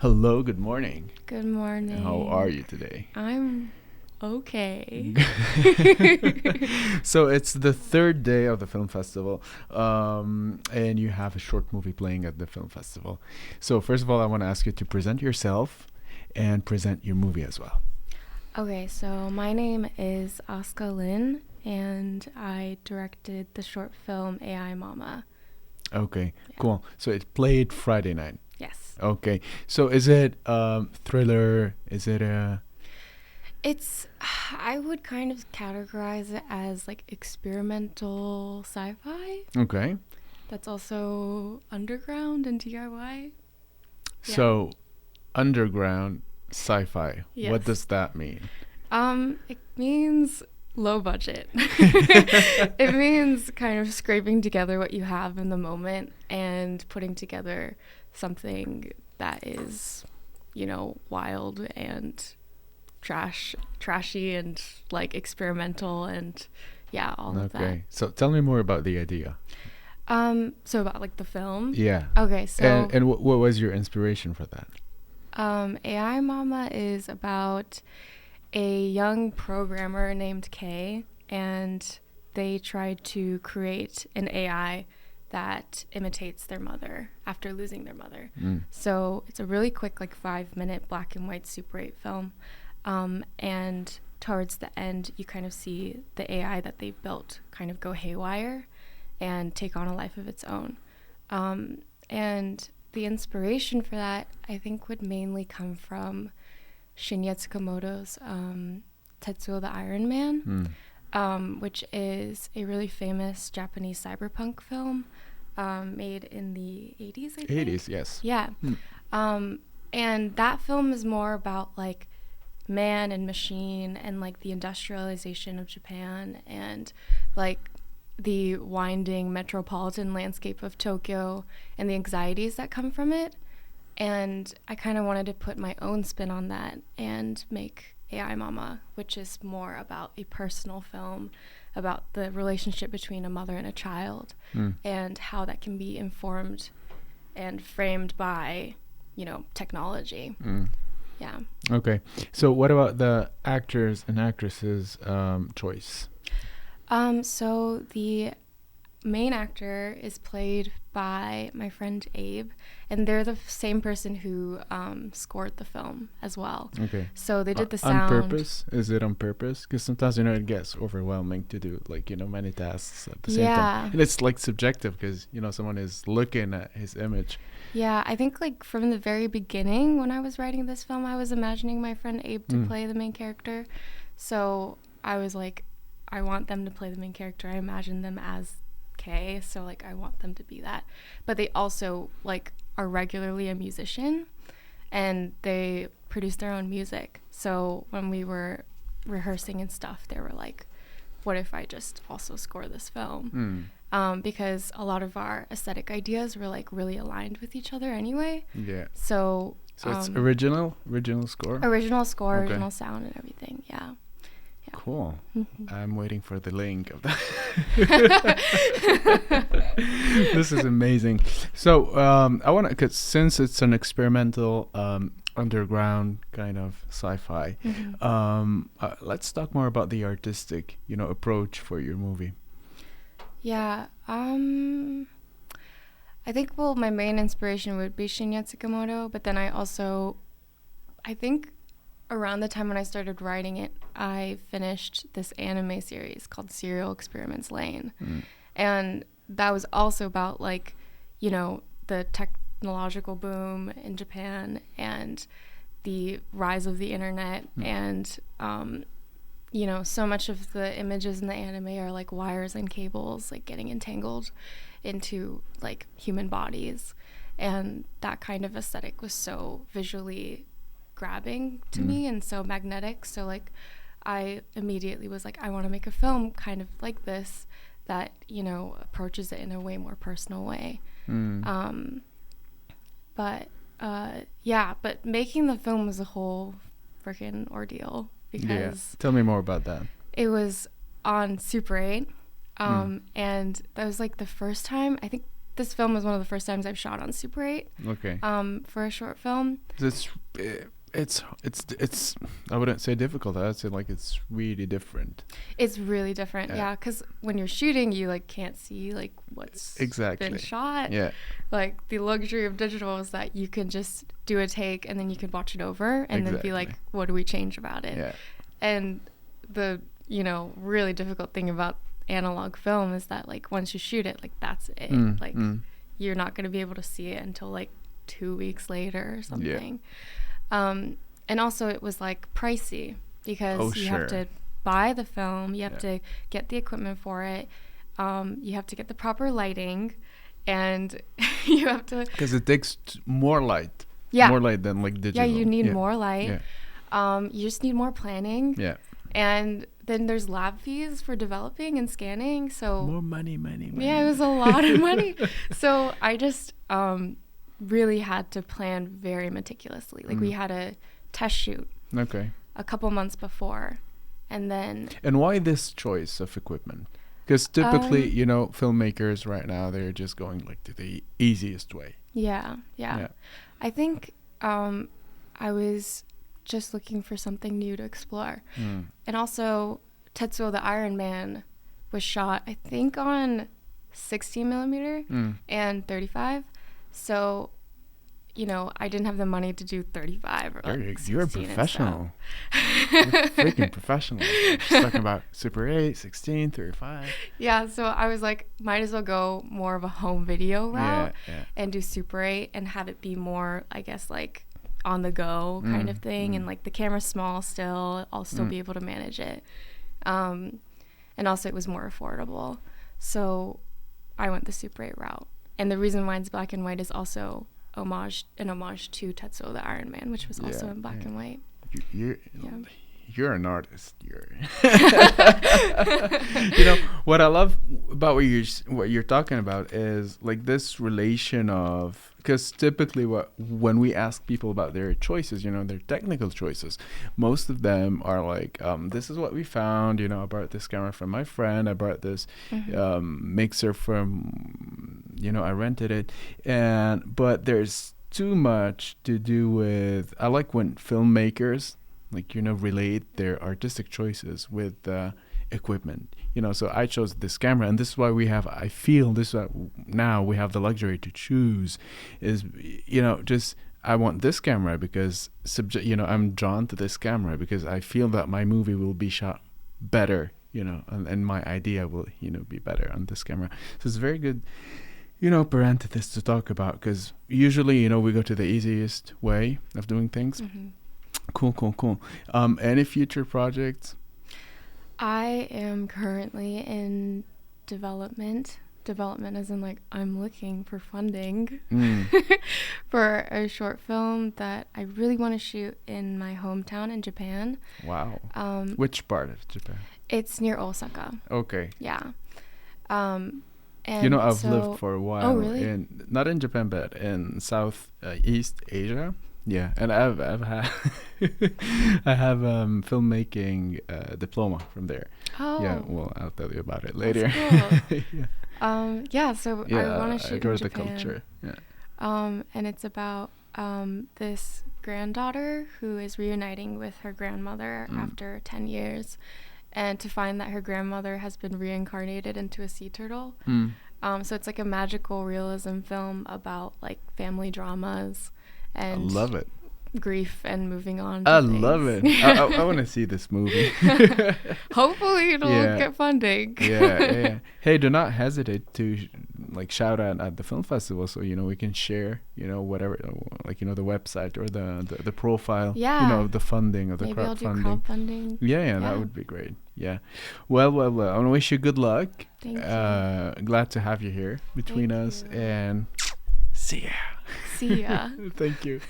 Hello, good morning. Good morning. How are you today? I'm okay. So it's the third day of the film festival, and you have a short movie playing at the film festival. So first of all, I want to ask you to present yourself and present your movie as well. Okay, so my name is Asuka Lin, and I directed the short film AI Mama. Okay, Yeah. cool. So it played Friday night. Yes. Okay, so is it thriller? Is it a... I would kind of categorize it as like experimental sci-fi. Okay. That's also underground and DIY. So underground sci-fi. Yes. What does that mean? It means low budget. It means kind of scraping together what you have in the moment and putting together something that is, wild and trashy and like experimental and all of that. Okay. So tell me more about the idea. So about like the film. Yeah. Okay, so And what was your inspiration for that? AI Mama is about a young programmer named Kay, and they tried to create an AI that imitates their mother after losing their mother. So it's a really quick, like 5-minute black and white Super 8 film. And towards the end, you kind of see the AI that they built kind of go haywire and take on a life of its own. And the inspiration for that, I think, would mainly come from Shinya Tsukamoto's Tetsuo the Iron Man, which is a really famous Japanese cyberpunk film made in the 80s, I think. 80s, yes. Yeah. And that film is more about like man and machine and like the industrialization of Japan and like the winding metropolitan landscape of Tokyo and the anxieties that come from it. And I kind of wanted to put my own spin on that and make AI Mama, which is more about a personal film about the relationship between a mother and a child and how that can be informed and framed by, technology. Yeah. Okay. So what about the actors and actresses choice? So the main actor is played by my friend Abe, and they're the same person who scored the film as well. Okay. So they did the sound. On purpose? Is it on purpose? Because sometimes, it gets overwhelming to do, like, many tasks at the same time. And it's, like, subjective because, someone is looking at his image. Yeah, I think, like, from the very beginning when I was writing this film, I was imagining my friend Abe to play the main character. So I was like, I want them to play the main character. I imagined them as Kay, so like I want them to be that. But they also like are regularly a musician and they produce their own music. So when we were rehearsing and stuff, they were like, what if I just also score this film? Because a lot of our aesthetic ideas were like really aligned with each other anyway. Yeah. So it's original score? Original score, okay. Original sound and everything, yeah. Cool. I'm waiting for the link of that. This is amazing. So I want to, because since it's an experimental underground kind of sci-fi, let's talk more about the artistic, approach for your movie. Yeah. I think, my main inspiration would be Shinya Tsukamoto, but then I think around the time when I started writing it, I finished this anime series called Serial Experiments Lane. And that was also about, like, the technological boom in Japan and the rise of the internet. And, so much of the images in the anime are, like, wires and cables, like, getting entangled into, like, human bodies. And that kind of aesthetic was so visually grabbing to me and so magnetic, so like I immediately was like, I want to make a film kind of like this that approaches it in a way more personal way. But making the film was a whole freaking ordeal because tell me more about that. It was on Super 8 and that was like the first time, I think this film was one of the first times I've shot on Super 8. Okay. For a short film. It's I wouldn't say difficult. I'd say like it's really different. It's really different, yeah. Because when you're shooting, you like can't see like what's been shot. Yeah. Like the luxury of digital is that you can just do a take and then you can watch it over and then be like, what do we change about it? Yeah. And the really difficult thing about analog film is that like once you shoot it, like that's it. You're not going to be able to see it until like 2 weeks later or something. And also it was like pricey because you have to buy the film, you have to get the equipment for it, you have to get the proper lighting, and you have to, because it takes more light than like digital. You need more light. You just need more planning, and then there's lab fees for developing and scanning, so more money. It was a lot of money. So I just really had to plan very meticulously. Like we had a test shoot a couple months before, and why this choice of equipment? Because typically filmmakers right now, they're just going like to the easiest way. Yeah. I think I was just looking for something new to explore. And also Tetsuo the Iron Man was shot I think on 16 millimeter and 35. So, I didn't have the money to do 35 or like 16. You're a professional. You're freaking professional. Just talking about Super 8, 16, 35. Yeah, so I was like, might as well go more of a home video route and do Super 8 and have it be more, I guess, like on the go kind of thing. And like the camera's small still, I'll still be able to manage it. And also it was more affordable. So I went the Super 8 route. And the reason why it's black and white is also an homage to Tetsuo the Iron Man, which was also in black and white. You're an artist. What I love about what you're talking about is like this relation of, because typically when we ask people about their choices, their technical choices, most of them are like, this is what we found. I brought this camera from my friend. I brought this mixer from, I rented it, but there's too much to do with. I like when filmmakers relate their artistic choices with equipment. So I chose this camera, and this is why I feel this now we have the luxury to choose is, just I want this camera because I'm drawn to this camera because I feel that my movie will be shot better, and my idea will, be better on this camera. So it's very good, parenthesis to talk about, because usually, we go to the easiest way of doing things. Cool. Any future projects? I am currently in development as in like I'm looking for funding for a short film that I really want to shoot in my hometown in Japan. Wow. Which part of Japan? It's near Osaka. Okay. Yeah. And I've lived for a while. Oh, really? Not in Japan, but in South East Asia. Yeah, and I've had I have filmmaking diploma from there. Oh. Yeah, well, I'll tell you about it later. Cool. So I want to shoot in Japan. Culture. Yeah. And it's about this granddaughter who is reuniting with her grandmother after 10 years, and to find that her grandmother has been reincarnated into a sea turtle. So it's like a magical realism film about like family dramas. And I love it. Grief and moving on. I love it. I want to see this movie. Hopefully it'll get funding. Yeah. Hey, do not hesitate to shout out at the film festival, so we can share whatever, the website or the profile. Yeah. The funding or the maybe crowdfunding. I'll do crowdfunding. Yeah, that would be great. Yeah. Well, I want to wish you good luck. Thank you. Glad to have you here between us, and see ya. See ya. Thank you.